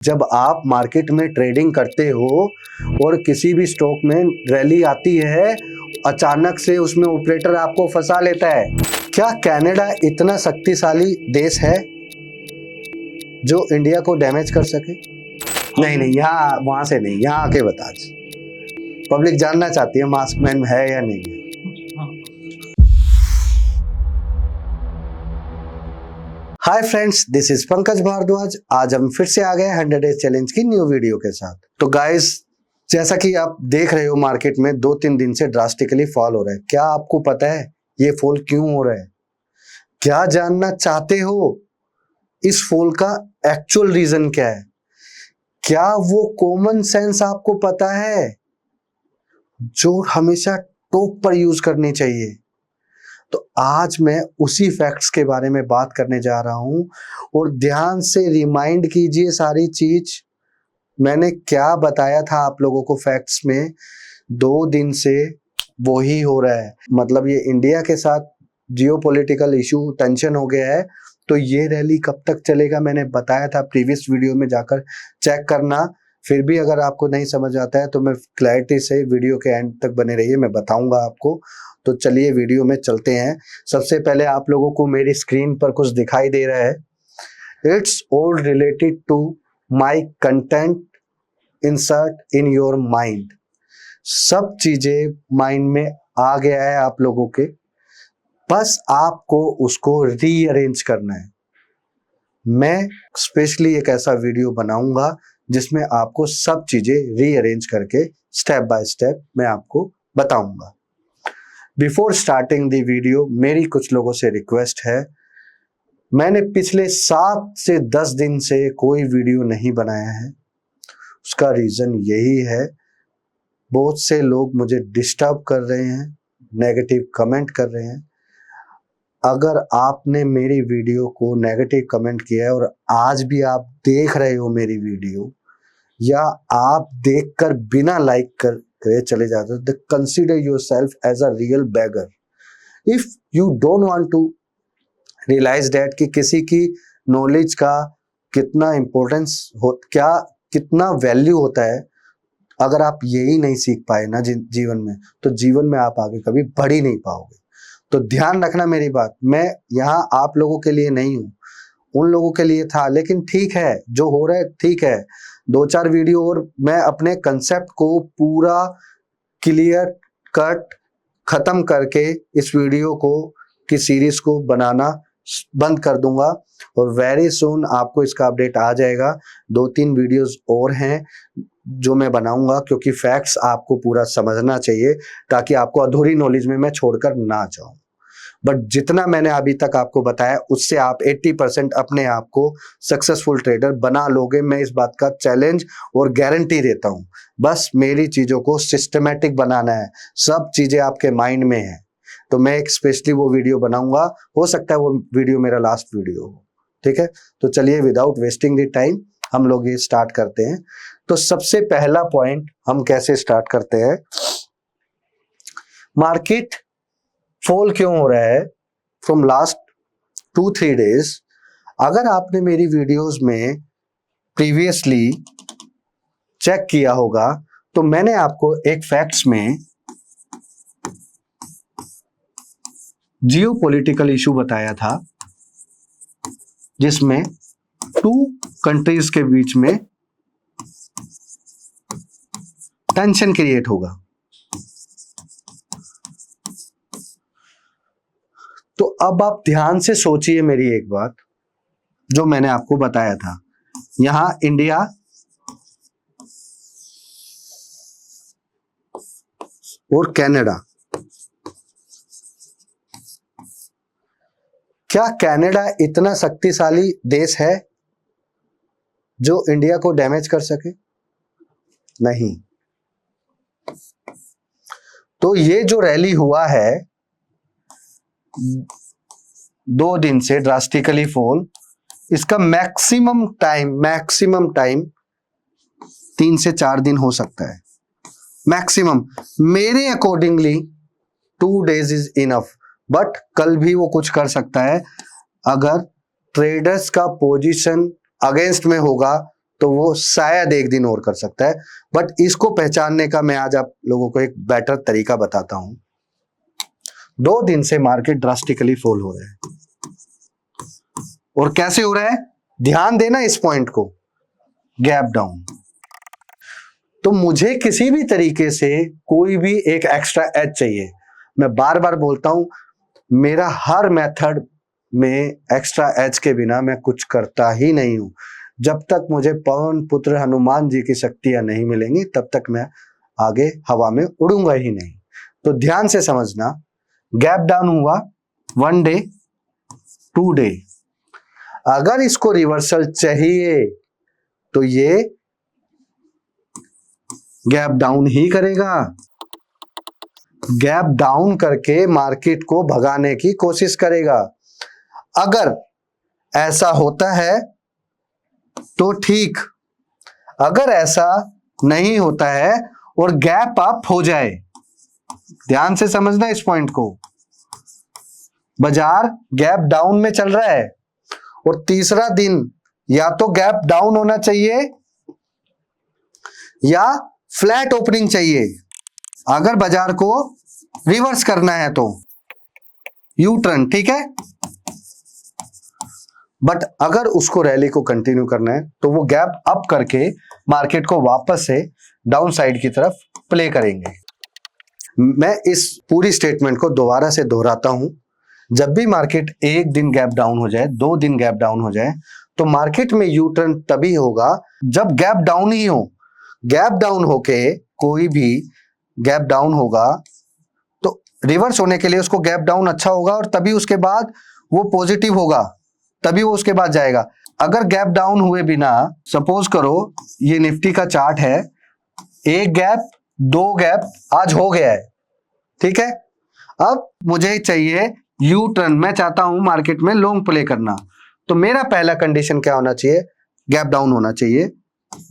जब आप मार्केट में ट्रेडिंग करते हो और किसी भी स्टॉक में रैली आती है, अचानक से उसमें ऑपरेटर आपको फंसा लेता है। क्या कनाडा इतना शक्तिशाली देश है जो इंडिया को डैमेज कर सके? नहीं, यहाँ वहां से नहीं, यहाँ आके बता। पब्लिक जानना चाहती है मास्कमैन है या नहीं है। Hi friends, this is Pankaj Bhardwaj. आज हम फिर से आ गए 100 डेज चैलेंज की न्यू वीडियो के साथ। तो गाइस, जैसा कि आप देख रहे हो, मार्केट में 2-3 दिन से ड्रास्टिकली फॉल हो रहा है। क्या आपको पता है ये फॉल क्यों हो रहा है? क्या जानना चाहते हो इस फॉल का एक्चुअल रीजन क्या है? क्या वो कॉमन सेंस आपको पता है जो हमेशा टॉप पर यूज करनी चाहिए? तो आज मैं उसी फैक्ट्स के बारे में बात करने जा रहा हूं और ध्यान से रिमाइंड कीजिए सारी चीज। मैंने क्या बताया था आप लोगों को फैक्ट्स में, 2 दिन से वही हो रहा है। मतलब ये इंडिया के साथ जियोपॉलिटिकल इशू टेंशन हो गया है। तो ये रैली कब तक चलेगा मैंने बताया था, प्रीवियस वीडियो में जाकर चेक करना। फिर भी अगर आपको नहीं समझ आता है तो मैं क्लैरिटी से वीडियो के एंड तक बने रहिए, मैं बताऊंगा आपको। तो चलिए वीडियो में चलते हैं। सबसे पहले आप लोगों को मेरी स्क्रीन पर कुछ दिखाई दे रहा है। It's all related to my content insert in your mind. सब चीजें माइंड में आ गया है आप लोगों के, बस आपको उसको रीअरेंज करना है। मैं स्पेशली एक ऐसा वीडियो बनाऊंगा जिसमें आपको सब चीजें रीअरेंज करके स्टेप बाय स्टेप मैं आपको बताऊंगा। बिफोर स्टार्टिंग द वीडियो, मेरी कुछ लोगों से रिक्वेस्ट है। मैंने पिछले 7 से 10 दिन से कोई वीडियो नहीं बनाया है। उसका रीजन यही है, बहुत से लोग मुझे डिस्टर्ब कर रहे हैं, नेगेटिव कमेंट कर रहे हैं। अगर आपने मेरी वीडियो को नेगेटिव कमेंट किया है और आज भी आप देख रहे हो मेरी वीडियो, या आप देखकर बिना लाइक करे चले जाते हो, तो consider yourself as a real beggar. If you don't want to realise that कि किसी की नॉलेज का कितना इंपॉर्टेंस हो, क्या कितना वैल्यू होता है, अगर आप यही नहीं सीख पाए ना जीवन में, तो जीवन में आप आगे कभी बढ़ ही नहीं पाओगे। तो ध्यान रखना मेरी बात। मैं यहाँ आप लोगों के लिए नहीं हूँ, उन लोगों के लिए था। लेकिन ठीक है, जो हो रहा है ठीक है। 2-4 वीडियो और मैं अपने कंसेप्ट को पूरा क्लियर कट खत्म करके इस वीडियो को की सीरीज को बनाना बंद कर दूंगा और वेरी सून आपको इसका अपडेट आ जाएगा। 2-3 वीडियोस और हैं जो मैं बनाऊंगा, क्योंकि फैक्ट्स आपको पूरा समझना चाहिए ताकि आपको अधूरी नॉलेज में मैं छोड़कर ना जाऊं। बट जितना मैंने अभी तक आपको बताया उससे आप 80% अपने आप को सक्सेसफुल ट्रेडर बना लोगे। मैं इस बात का चैलेंज और गारंटी देता हूं। बस मेरी चीजों को सिस्टमैटिक बनाना है, सब चीजें आपके माइंड में है। तो मैं एक स्पेशली वो वीडियो बनाऊंगा, हो सकता है वो वीडियो मेरा लास्ट वीडियो हो। ठीक है, तो चलिए विदाउट वेस्टिंग द टाइम हम लोग ये स्टार्ट करते हैं। तो सबसे पहला पॉइंट हम कैसे स्टार्ट करते हैं, मार्केट फॉल क्यों हो रहा है फ्रॉम लास्ट 2-3 डेज। अगर आपने मेरी वीडियोस में प्रीवियसली चेक किया होगा तो मैंने आपको एक फैक्ट्स में जियोपॉलिटिकल इशू बताया था, जिसमें 2 कंट्रीज के बीच में टेंशन क्रिएट होगा। तो अब आप ध्यान से सोचिए मेरी एक बात जो मैंने आपको बताया था। यहां इंडिया और कनाडा, क्या कनाडा इतना शक्तिशाली देश है जो इंडिया को डैमेज कर सके? नहीं। तो ये जो रैली हुआ है 2 दिन से ड्रास्टिकली फॉल, इसका मैक्सिमम टाइम 3 से 4 दिन हो सकता है मैक्सिमम। मेरे accordingly 2 days is enough, but कल भी वो कुछ कर सकता है। अगर ट्रेडर्स का पोजीशन अगेंस्ट में होगा तो वो शायद एक दिन और कर सकता है। बट इसको पहचानने का मैं आज आप लोगों को एक बेटर तरीका बताता हूं। 2 दिन से मार्केट ड्रास्टिकली फॉल हो रहा है, और कैसे हो रहा है ध्यान देना इस पॉइंट को, गैप डाउन। तो मुझे किसी भी तरीके से कोई भी एक एक्स्ट्रा एज चाहिए। मैं बार बार बोलता हूं, मेरा हर मेथड में एक्स्ट्रा एज के बिना मैं कुछ करता ही नहीं हूं। जब तक मुझे पवन पुत्र हनुमान जी की शक्तियां नहीं मिलेंगी तब तक मैं आगे हवा में उड़ूंगा ही नहीं। तो ध्यान से समझना, गैप डाउन हुआ 1 डे 2 डे, अगर इसको रिवर्सल चाहिए तो ये गैप डाउन ही करेगा। गैप डाउन करके मार्केट को भगाने की कोशिश करेगा। अगर ऐसा होता है तो ठीक, अगर ऐसा नहीं होता है और गैप अप हो जाए, ध्यान से समझना इस पॉइंट को, बाजार गैप डाउन में चल रहा है और तीसरा दिन या तो गैप डाउन होना चाहिए या फ्लैट ओपनिंग चाहिए। अगर बाजार को रिवर्स करना है तो यू टर्न, ठीक है। बट अगर उसको रैली को कंटिन्यू करना है तो वो गैप अप करके मार्केट को वापस से डाउन साइड की तरफ प्ले करेंगे। मैं इस पूरी स्टेटमेंट को दोबारा से दोहराता हूं, जब भी मार्केट 1 दिन गैप डाउन हो जाए, 2 दिन गैप डाउन हो जाए, तो मार्केट में यू टर्न तभी होगा जब गैप डाउन ही हो। गैप डाउन होके कोई भी गैप डाउन होगा तो रिवर्स होने के लिए उसको गैप डाउन अच्छा होगा और तभी उसके बाद वो पॉजिटिव होगा, तभी वो उसके बाद जाएगा। अगर गैप डाउन हुए बिना, सपोज करो ये निफ्टी का चार्ट है, 1 गैप 2 गैप आज हो गया है, ठीक है। अब मुझे चाहिए यू टर्न, मैं चाहता हूं मार्केट में लॉन्ग प्ले करना, तो मेरा पहला कंडीशन क्या होना चाहिए, गैप डाउन होना चाहिए,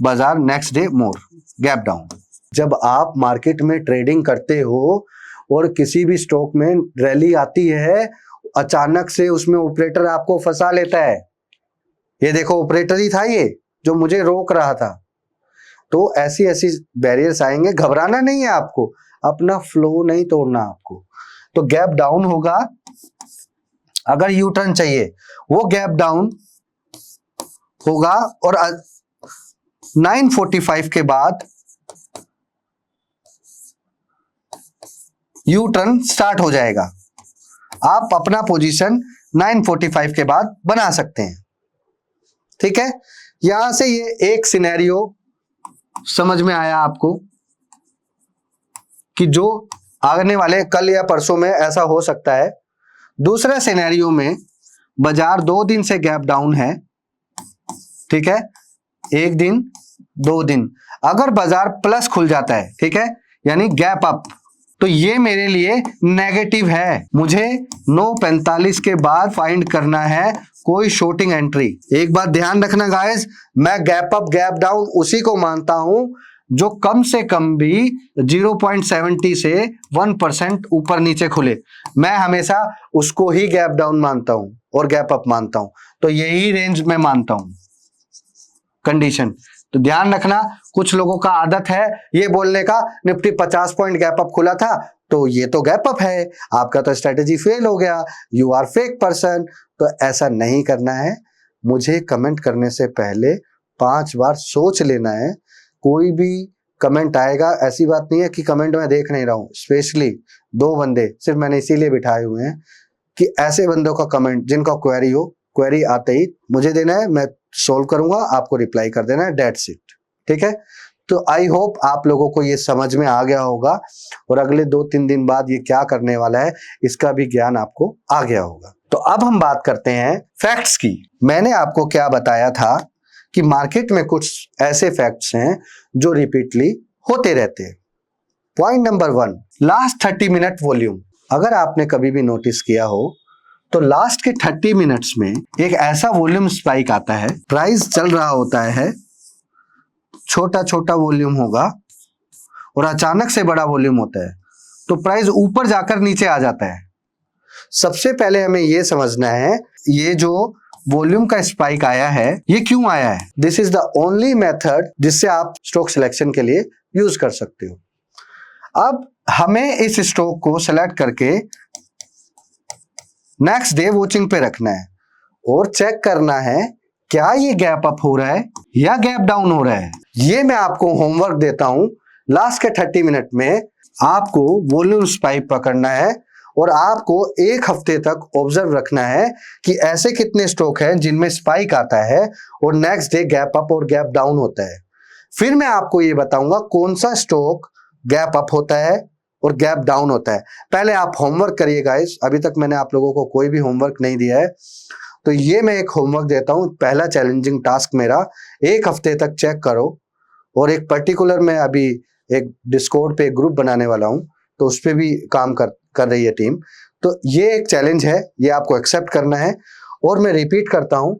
बाजार next day more gap down. जब आप मार्केट में ट्रेडिंग करते हो और किसी भी स्टॉक में रैली आती है, अचानक से उसमें ऑपरेटर आपको फंसा लेता है, ये देखो ऑपरेटर ही था ये जो मुझे रोक रहा था। तो ऐसी ऐसी बैरियर्स आएंगे, घबराना नहीं है आपको, अपना फ्लो नहीं तोड़ना आपको। तो गैप डाउन होगा, अगर यू टर्न चाहिए वो गैप डाउन होगा और 9:45 के बाद यू टर्न स्टार्ट हो जाएगा। आप अपना पोजीशन 9:45 के बाद बना सकते हैं, ठीक है। यहां से ये एक सिनेरियो समझ में आया आपको कि जो आने वाले कल या परसों में ऐसा हो सकता है। दूसरा सिनेरियो में बाजार 2 दिन से गैप डाउन है, ठीक है, 1 दिन 2 दिन, अगर बाजार प्लस खुल जाता है, ठीक है, यानी गैप अप, तो ये मेरे लिए नेगेटिव है। मुझे 9:45 के बाद फाइंड करना है कोई शॉर्टिंग एंट्री। एक बात ध्यान रखना गाइस, मैं गैप अप गैप डाउन उसी को मानता हूं जो कम से कम भी 0.70 से 1% ऊपर नीचे खुले। मैं हमेशा उसको ही गैप डाउन मानता हूं और गैप अप मानता हूं, तो यही रेंज में मानता हूं कंडीशन। तो ध्यान रखना, कुछ लोगों का आदत है ये बोलने का, निफ्टी 50 पॉइंट गैप अप खुला था तो ये तो गैप अप है, आपका तो स्ट्रेटेजी फेल हो गया, यू आर फेक पर्सन। तो ऐसा नहीं करना है। मुझे कमेंट करने से पहले 5 बार सोच लेना है। कोई भी कमेंट आएगा, ऐसी बात नहीं है कि कमेंट मैं देख नहीं रहा हूं, स्पेशली 2 बंदे सिर्फ मैंने इसीलिए बिठाए हुए हैं कि ऐसे बंदों का कमेंट जिनका क्वेरी हो, क्वेरी आते ही मुझे देना है, मैं सोल्व करूंगा, आपको रिप्लाई कर देना है, दैट्स इट, ठीक है। तो आई होप आप लोगों को ये समझ में आ गया होगा और अगले 2-3 दिन बाद ये क्या करने वाला है इसका भी ज्ञान आपको आ गया होगा। तो अब हम बात करते हैं फैक्ट्स की। मैंने आपको क्या बताया था कि मार्केट में कुछ ऐसे फैक्ट्स हैं जो रिपीटली होते रहते हैं। Point number 1, last 30 minute volume. अगर आपने कभी भी नोटिस किया हो तो लास्ट के 30 मिनट्स में एक ऐसा वॉल्यूम स्पाइक आता है, प्राइस चल रहा होता है, छोटा छोटा वॉल्यूम होगा और अचानक से बड़ा वॉल्यूम होता है, तो प्राइस ऊपर जाकर नीचे आ जाता है। सबसे पहले हमें यह समझना है, ये जो वॉल्यूम का स्पाइक आया है, ये क्यों आया है? This is the only method जिससे आप स्टॉक सिलेक्शन के लिए यूज कर सकते हो। अब हमें इस स्टॉक को सिलेक्ट करके नेक्स्ट डे वॉचिंग पे रखना है और चेक करना है क्या ये गैप अप हो रहा है या गैप डाउन हो रहा है। ये मैं आपको होमवर्क देता हूं। लास्ट के 30 मिनट में आपको वॉल्यूम स्पाइक पकड़ना है और आपको एक हफ्ते तक ऑब्जर्व रखना है कि ऐसे कितने स्टॉक हैं जिनमें स्पाइक आता है और नेक्स्ट डे गैप अप और गैप डाउन होता है। फिर मैं आपको ये बताऊंगा कौन सा स्टॉक गैप अप होता है और गैप डाउन होता है। पहले आप होमवर्क करिए गाइस, अभी तक मैंने आप लोगों को कोई भी होमवर्क नहीं दिया है, तो ये मैं एक होमवर्क देता हूं। पहला चैलेंजिंग टास्क मेरा, एक हफ्ते तक चेक करो और एक पर्टिकुलर मैं अभी एक डिस्कॉर्ड पे ग्रुप बनाने वाला हूं, तो उस पर भी काम कर रही है टीम। तो ये एक चैलेंज है, ये आपको एक्सेप्ट करना है। और मैं रिपीट करता हूं,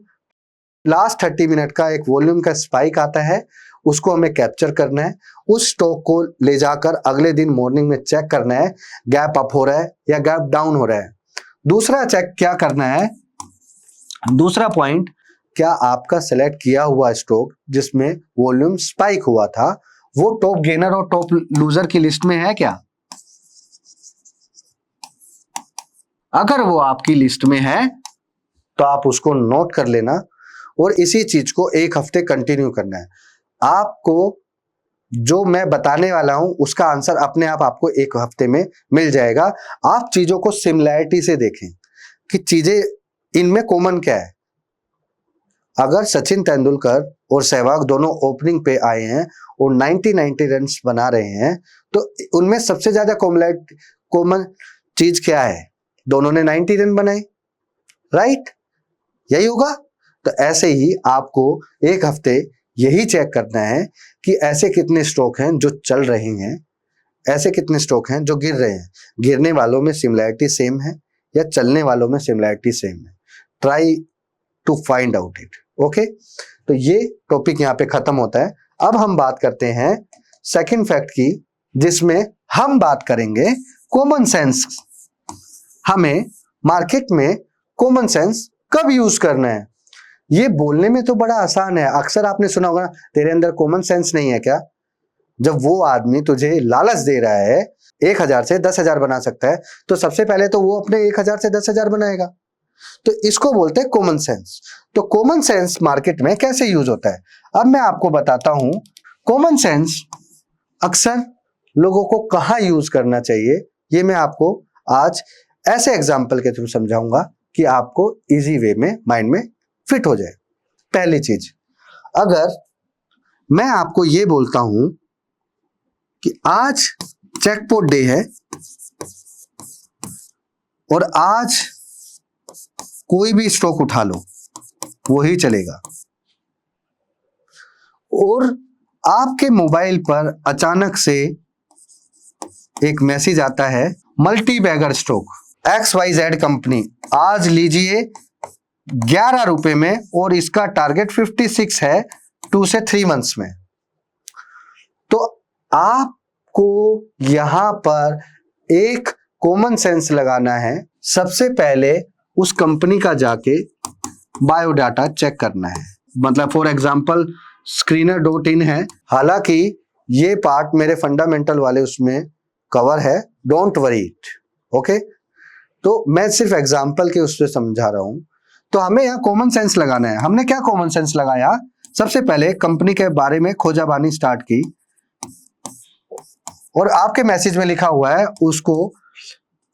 लास्ट 30 मिनट का एक वॉल्यूम का स्पाइक आता है, उसको हमें कैप्चर करना है, उस स्टॉक को ले जाकर अगले दिन मॉर्निंग में चेक करना है गैप अप हो रहा है या गैप डाउन हो रहा है। दूसरा चेक क्या करना है, दूसरा पॉइंट, क्या आपका सेलेक्ट किया हुआ स्टॉक जिसमें वॉल्यूम स्पाइक हुआ था वो टॉप गेनर और टॉप लूजर की लिस्ट में है क्या? अगर वो आपकी लिस्ट में है तो आप उसको नोट कर लेना और इसी चीज को एक हफ्ते कंटिन्यू करना है। आपको जो मैं बताने वाला हूं उसका आंसर अपने आप आपको एक हफ्ते में मिल जाएगा। आप चीजों को सिमिलैरिटी से देखें कि चीजें इनमें कॉमन क्या है। अगर सचिन तेंदुलकर और सहवाग दोनों ओपनिंग पे आए हैं और 90 रन बना रहे हैं, तो उनमें सबसे ज्यादा कॉमन चीज क्या है? दोनों ने 90 रन बनाए, राइट? यही होगा। तो ऐसे ही आपको एक हफ्ते यही चेक करना है कि ऐसे कितने स्टॉक हैं जो चल रहे हैं, ऐसे कितने स्टॉक हैं जो गिर रहे हैं। गिरने वालों में सिमिलैरिटी सेम है या चलने वालों में सिमिलैरिटी सेम है। Try to find out it. Okay, तो ये टॉपिक यहाँ पे खत्म होता है। अब हम बात करते हैं सेकंड फैक्ट की, जिसमें हम बात करेंगे कॉमन सेंस। हमें मार्केट में कॉमन सेंस कब यूज करना है। ये बोलने में तो बड़ा आसान है, अक्सर आपने सुना होगा तेरे अंदर कॉमन सेंस नहीं है क्या। जब वो आदमी तुझे लालच दे रहा है 1000 से 10,000 बना सकता है, तो सबसे पहले तो वो अपने 1000 से 10,000 बनाएगा। तो इसको बोलते हैं कॉमन सेंस। तो कॉमन सेंस मार्केट में कैसे यूज होता है, अब मैं आपको बताता हूं। कॉमन सेंस अक्सर लोगों को कहाँ यूज करना चाहिए, ये मैं आपको आज ऐसे एग्जाम्पल के थ्रू समझाऊंगा कि आपको इजी वे में माइंड में फिट हो जाए। पहली चीज, अगर मैं आपको ये बोलता हूं कि आज चेकपॉट डे है और आज कोई भी स्टॉक उठा लो वही चलेगा, और आपके मोबाइल पर अचानक से एक मैसेज आता है, multi bagger stock XYZ company आज लीजिए 11 रुपए में और इसका टारगेट 56 है 2 से 3 मंथ्स में। तो आपको यहां पर एक कॉमन सेंस लगाना है। सबसे पहले उस कंपनी का जाके बायोडाटा चेक करना है। मतलब फॉर एग्जांपल screener.in है, हालांकि ये पार्ट मेरे फंडामेंटल वाले उसमें कवर है, डोंट वरी इट। ओके, तो मैं सिर्फ एग्जांपल के उससे समझा रहा हूं। तो हमें यहाँ कॉमन सेंस लगाना है। हमने क्या कॉमन सेंस लगाया, सबसे पहले कंपनी के बारे में खोजाबानी स्टार्ट की और आपके मैसेज में लिखा हुआ है उसको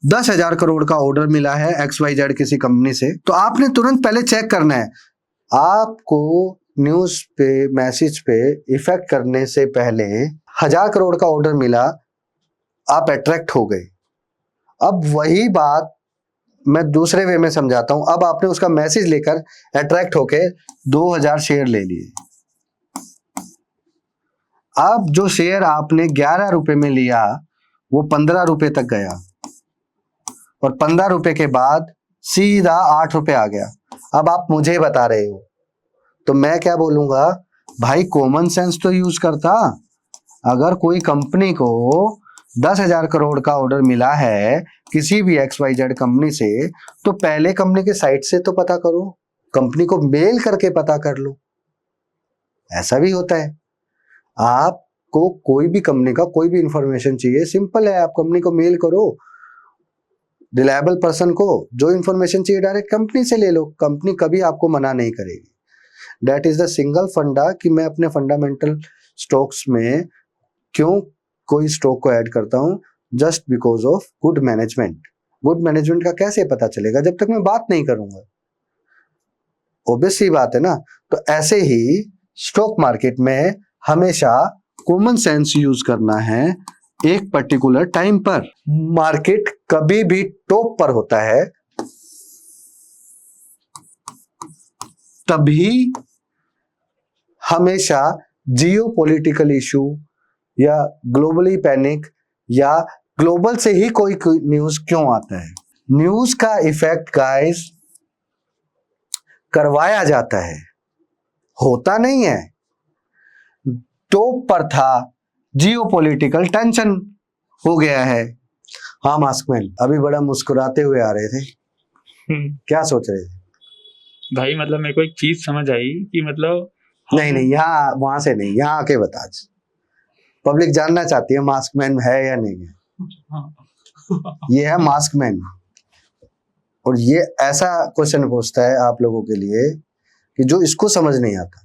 10,000 करोड़ का ऑर्डर मिला है XYZ किसी कंपनी से। तो आपने तुरंत पहले चेक करना है। आपको न्यूज पे मैसेज पे इफेक्ट करने से पहले 1000 करोड़ का ऑर्डर मिला, आप अट्रैक्ट हो गए। अब वही बात मैं दूसरे वे में समझाता हूं। अब आपने उसका मैसेज लेकर अट्रैक्ट होके 2000 शेयर ले लिए। अब जो शेयर आपने 11 रुपए में लिया वो 15 रुपए तक गया और 15 रुपए के बाद सीधा 8 रुपए आ गया। अब आप मुझे बता रहे हो, तो मैं क्या बोलूंगा, भाई कॉमन सेंस तो यूज करता। अगर कोई कंपनी को 10,000 करोड़ का ऑर्डर मिला है किसी भी XYZ कंपनी से, तो पहले कंपनी के साइट से तो पता करो। कंपनी को मेल करके पता कर लो, ऐसा भी होता है। आपको कोई भी कंपनी का कोई भी इंफॉर्मेशन चाहिए, सिंपल है, आप कंपनी को मेल करो, रिलायबल पर्सन को जो इंफॉर्मेशन चाहिए डायरेक्ट कंपनी से ले लो, कंपनी कभी आपको मना नहीं करेगी। दैट इज द सिंगल फंडा कि मैं अपने फंडामेंटल स्टॉक्स में क्यों कोई स्टॉक को ऐड करता हूं, just because of good management. Good management का कैसे पता चलेगा जब तक मैं बात नहीं करूंगा, ऑब्वियस सी बात है ना। तो ऐसे ही स्टॉक मार्केट में हमेशा कॉमन सेंस यूज करना है एक पर्टिकुलर टाइम पर। मार्केट कभी भी टॉप पर होता है तभी हमेशा जियोपॉलिटिकल इशू या ग्लोबली पैनिक या ग्लोबल से ही कोई न्यूज क्यों आता है। न्यूज का इफेक्ट गाइस करवाया जाता है, होता नहीं है। टॉप पर था, जियोपॉलिटिकल टेंशन हो गया है। हाँ मास्कमैन अभी बड़ा मुस्कुराते हुए आ रहे थे, क्या सोच रहे थे भाई? मतलब मेरे को एक चीज समझ आई कि मतलब नहीं यहाँ वहां से नहीं, यहाँ आके बता। पब्लिक जानना चाहती है मास्कमैन है या नहीं है। ये है मास्कमैन, और ये ऐसा क्वेश्चन पूछता है आप लोगों के लिए कि जो इसको समझ नहीं आता।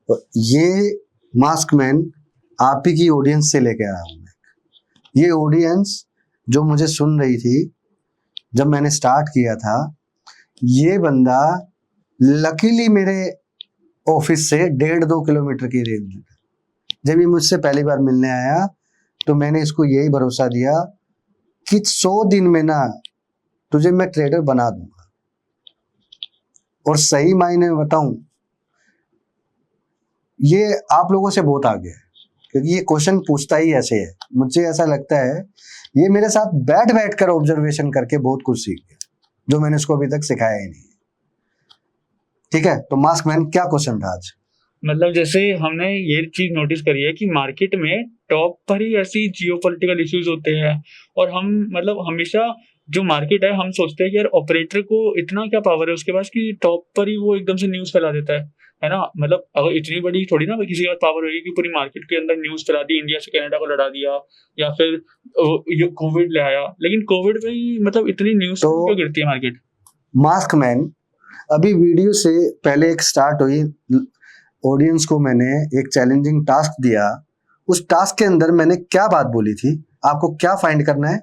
तो ये मास्कमैन आप ही की ऑडियंस से लेके आया हूं मैं। ये ऑडियंस जो मुझे सुन रही थी जब मैंने स्टार्ट किया था, ये बंदा लकीली मेरे ऑफिस से 1.5-2 किलोमीटर की रेंज में था। जब ये मुझसे पहली बार मिलने आया तो मैंने इसको यही भरोसा दिया कि 100 दिन में ना तुझे मैं ट्रेडर बना दूंगा। और सही मायने में बताऊं, ये आप लोगों से बहुत आगे है, क्योंकि ये क्वेश्चन पूछता ही ऐसे है। मुझे ऐसा लगता है ये मेरे साथ बैठ कर ऑब्जर्वेशन करके बहुत कुछ सीख गया जो मैंने इसको अभी तक सिखाया ही नहीं। ठीक है, तो मास्कमैन क्या क्वेश्चन था आज? मतलब जैसे हमने ये चीज नोटिस करी है कि मार्केट में टॉप पर ही ऐसी जियोपॉलिटिकल इश्यूज होते हैं, और हम मतलब हमेशा जो मार्केट है हम सोचते हैं कि यार ऑपरेटर को इतना क्या पावर है उसके पास कि टॉप पर ही वो एकदम से न्यूज फैला देता है ना। मतलब अगर इतनी बड़ी थोड़ी ना किसी के पास पावर होगी कि पूरी मार्केट के अंदर न्यूज फैला दी, इंडिया से कनाडा को लड़ा दिया, या फिर ये कोविड ले आया। लेकिन कोविड में ही मतलब इतनी न्यूज क्यों गिरती है मार्केट? मास्कमैन अभी वीडियो से पहले एक स्टार्ट हुई, ऑडियंस को मैंने एक चैलेंजिंग टास्क दिया। उस टास्क के अंदर मैंने क्या बात बोली थी, आपको क्या फाइंड करना है?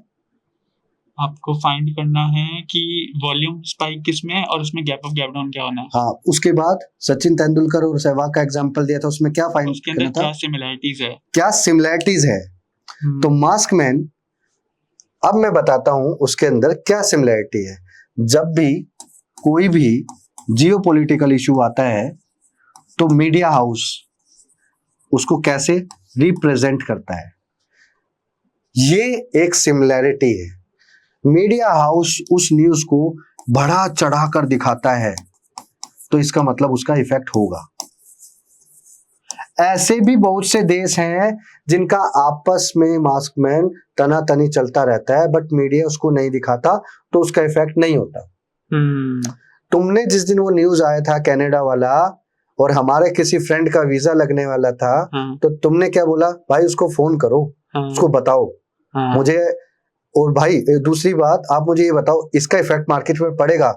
आपको फाइंड करना है कि वॉल्यूम स्पाइक किसमें है और उसमें गैप अप गैप डाउन क्या होना है। हाँ, उसके बाद सचिन तेंदुलकर और सहवाग का एग्जांपल दिया था, उसमें क्या फाइंड करना था? क्या सिमिलैरिटीज है, क्या सिमिलैरिटीज है। तो मास्कमैन अब मैं बताता हूं उसके अंदर क्या सिमिलैरिटी है। जब भी कोई भी जियोपॉलिटिकल इशू आता है तो मीडिया हाउस उसको कैसे रिप्रेजेंट करता है, ये एक सिमिलैरिटी है। मीडिया हाउस उस न्यूज को बढ़ा चढ़ा कर दिखाता है तो इसका मतलब उसका इफेक्ट होगा। ऐसे भी बहुत से देश हैं जिनका आपस में मास्कमैन तनातनी चलता रहता है, बट मीडिया उसको नहीं दिखाता तो उसका इफेक्ट नहीं होता। तुमने जिस दिन वो न्यूज आया था कनाडा वाला और हमारे किसी फ्रेंड का वीजा लगने वाला था, तो तुमने क्या बोला? भाई उसको फोन करो, उसको बताओ मुझे। और भाई दूसरी बात, आप मुझे ये बताओ इसका इफेक्ट मार्केट में पड़ेगा?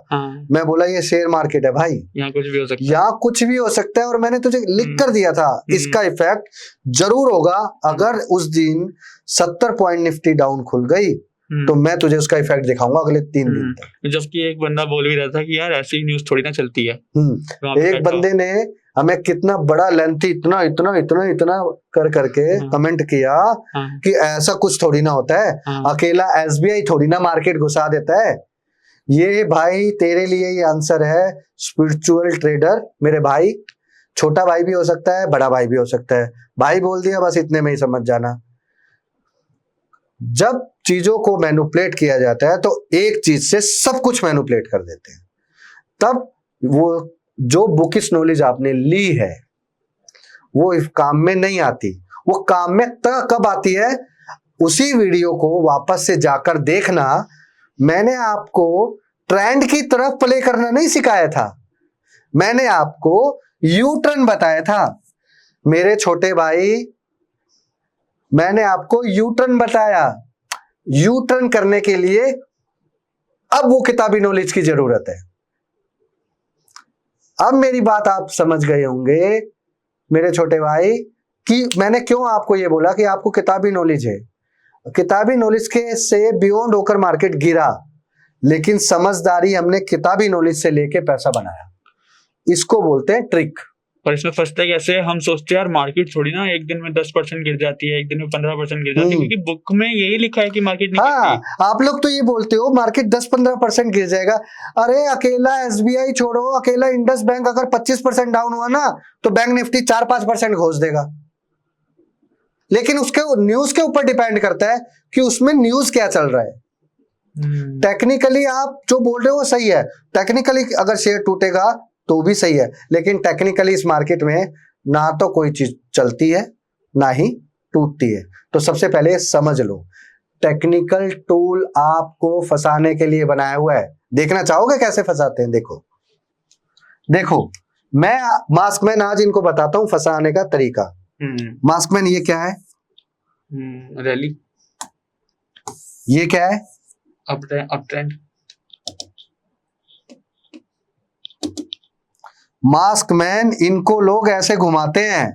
मैं बोला ये शेयर मार्केट है भाई, यहाँ कुछ भी हो सकता है, यहाँ कुछ भी हो सकता है। और मैंने तुझे लिख कर दिया था इसका इफेक्ट जरूर होगा। अगर उस दिन 70 पॉइंट निफ्टी डाउन खुल गई तो मैं तुझे उसका इफेक्ट दिखाऊंगा अगले 3 दिन तक। जबकि एक बंदा बोल भी रहा था कि यार ऐसी न्यूज थोड़ी ना चलती है। एक बंदे ने हमें कितना बड़ा लेंथी इतना इतना इतना इतना कर करके कमेंट किया कि ऐसा कुछ थोड़ी ना होता है, अकेला एसबीआई थोड़ी ना मार्केट घुसा देता है। ये भाई तेरे लिए ये आंसर है, स्पिरिचुअल ट्रेडर मेरे भाई। छोटा भाई भी हो सकता है, बड़ा भाई भी हो सकता है। भाई बोल दिया बस इतने में ही समझ जाना। जब चीजों को मैनिपुलेट किया जाता है तो एक चीज से सब कुछ मैनिपुलेट कर देते हैं। तब वो जो बुकिश नॉलेज आपने ली है वो इस काम में नहीं आती। वो काम में कब आती है? उसी वीडियो को वापस से जाकर देखना। मैंने आपको ट्रेंड की तरफ प्ले करना नहीं सिखाया था, मैंने आपको यू टर्न बताया था मेरे छोटे भाई, मैंने आपको यू टर्न बताया। यू टर्न करने के लिए अब वो किताबी नॉलेज की जरूरत है। अब मेरी बात आप समझ गए होंगे मेरे छोटे भाई कि मैंने क्यों आपको ये बोला कि आपको किताबी नॉलेज है। किताबी नॉलेज के से बियॉन्ड होकर मार्केट गिरा, लेकिन समझदारी हमने किताबी नॉलेज से लेके पैसा बनाया। इसको बोलते हैं ट्रिक। पर इसमें फंसते कैसे, हम सोचते हैं यार मार्केट थोड़ी ना एक दिन में 10% गिर जाती है, एक दिन में 15% गिर जाती है, क्योंकि बुक में यही लिखा है कि मार्केट नहीं गिरती। आप लोग तो ये बोलते हो मार्केट 10-15% गिर जाएगा। अरे अकेला एसबीआई छोड़ो, अकेला इंडस बैंक अगर 25% डाउन हुआ ना तो बैंक निफ्टी 4-5% घोष देगा। लेकिन उसके न्यूज के ऊपर डिपेंड करता है कि उसमें न्यूज क्या चल रहा है। टेक्निकली आप जो बोल रहे हो वो सही है, टेक्निकली अगर शेयर टूटेगा तो भी सही है, लेकिन टेक्निकली इस मार्केट में ना तो कोई चीज चलती है ना ही टूटती है। तो सबसे पहले समझ लो, टेक्निकल टूल आपको फंसाने के लिए बनाया हुआ है। देखना चाहोगे कैसे फंसाते हैं? देखो मैं मास्कमैन आज इनको बताता हूं फंसाने का तरीका। मास्कमैन ये क्या है? रैली। ये क्या है? Up trend. मास्कमैन इनको लोग ऐसे घुमाते हैं।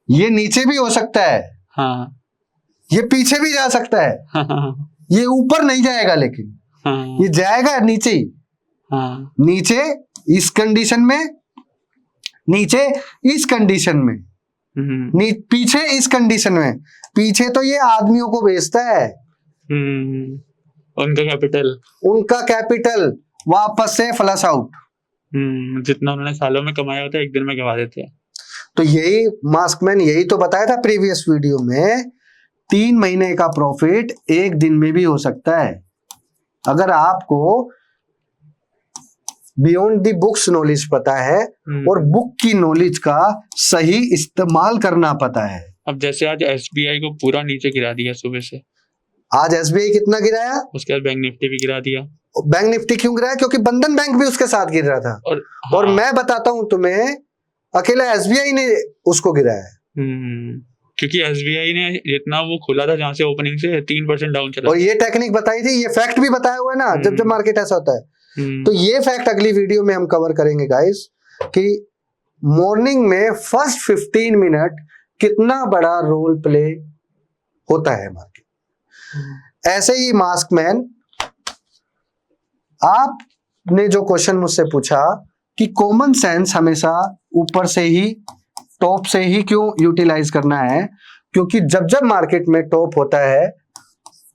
ये नीचे भी हो सकता है, हाँ। ये पीछे भी जा सकता है, हाँ। ये ऊपर नहीं जाएगा, लेकिन हाँ। ये जाएगा नीचे ही। हाँ। नीचे इस कंडीशन में, नीचे इस कंडीशन में, पीछे इस कंडीशन में। पीछे तो ये आदमियों को बेचता है, उनका कैपिटल वापस से फ्लश आउट। जितना उन्होंने सालों में कमाया होता है एक दिन में गवा देते हैं। तो यही मास्कमैन यही तो बताया था प्रीवियस वीडियो में, 3 महीने का प्रॉफिट एक दिन में भी हो सकता है अगर आपको बियॉन्ड दी बुक्स नॉलेज पता है और बुक की नॉलेज का सही इस्तेमाल करना पता है। अब जैसे आज एसबीआई को पूरा नीचे गिरा दिया सुबह से। आज एसबीआई कितना गिराया? उसके बाद बैंक निफ्टी भी गिरा दिया। बैंक निफ्टी क्यों गिराया? क्योंकि बंधन बैंक भी उसके साथ गिर रहा था। और मैं बताता हूं तुम्हें, अकेला एसबीआई ने उसको गिराया है। क्योंकि एसबीआई ने जितना वो खुला था जहां से ओपनिंग से 3% डाउन चला। और ये टेक्निक बताई थी, ये फैक्ट भी बताया हुआ है ना, जब मार्केट ऐसा होता है। तो ये फैक्ट अगली वीडियो में हम कवर करेंगे गाइस, कि मॉर्निंग में फर्स्ट 15 मिनट कितना बड़ा रोल प्ले होता है मार्केट। ऐसे ही मास्कमैन, आपने जो क्वेश्चन मुझसे पूछा कि कॉमन सेंस हमेशा ऊपर से ही, टॉप से ही क्यों यूटिलाइज करना है, क्योंकि जब जब मार्केट में टॉप होता है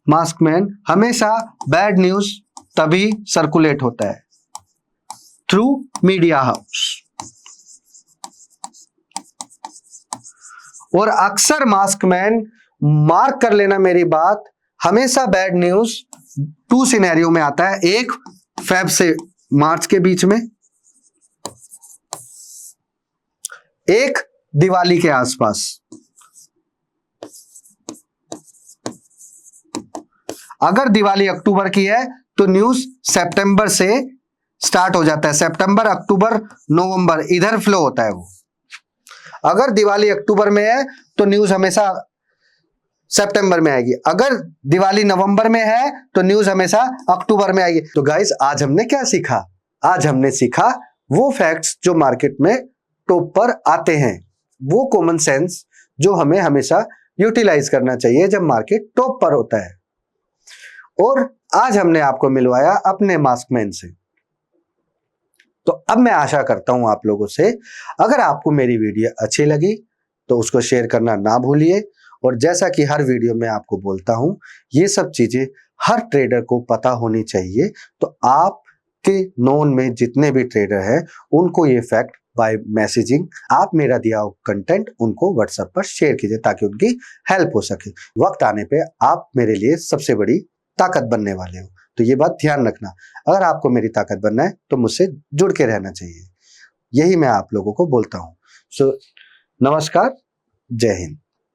मास्कमैन, हमेशा बैड न्यूज तभी सर्कुलेट होता है थ्रू मीडिया हाउस। और अक्सर मास्कमैन मार्क कर लेना मेरी बात, हमेशा बैड न्यूज 2 सिनेरियो में आता है। एक फेब से मार्च के बीच में, एक दिवाली के आसपास। अगर दिवाली अक्टूबर की है तो न्यूज सितंबर से स्टार्ट हो जाता है, सितंबर, अक्टूबर, नवंबर, इधर फ्लो होता है वो। अगर दिवाली अक्टूबर में है तो न्यूज हमेशा सितंबर में आएगी, अगर दिवाली नवंबर में है तो न्यूज हमेशा अक्टूबर में आएगी। तो गाइस आज हमने क्या सीखा? आज हमने सीखा वो फैक्ट्स जो मार्केट में टॉप पर आते हैं, वो कॉमन सेंस जो हमें हमेशा यूटिलाइज करना चाहिए जब मार्केट टॉप पर होता है। और आज हमने आपको मिलवाया अपने मास्कमैन से। तो अब मैं आशा करता हूं आप लोगों से, अगर आपको मेरी वीडियो अच्छी लगी तो उसको शेयर करना ना भूलिए। और जैसा कि हर वीडियो में आपको बोलता हूं, ये सब चीजें हर ट्रेडर को पता होनी चाहिए। तो आपके नोन में जितने भी ट्रेडर हैं उनको ये फैक्ट बाय मैसेजिंग, आप मेरा दिया कंटेंट उनको व्हाट्सएप पर शेयर कीजिए ताकि उनकी हेल्प हो सके। वक्त आने पे आप मेरे लिए सबसे बड़ी ताकत बनने वाले हो, तो ये बात ध्यान रखना। अगर आपको मेरी ताकत बनना है तो मुझसे जुड़ के रहना चाहिए, यही मैं आप लोगों को बोलता हूं। सो नमस्कार, जय हिंद।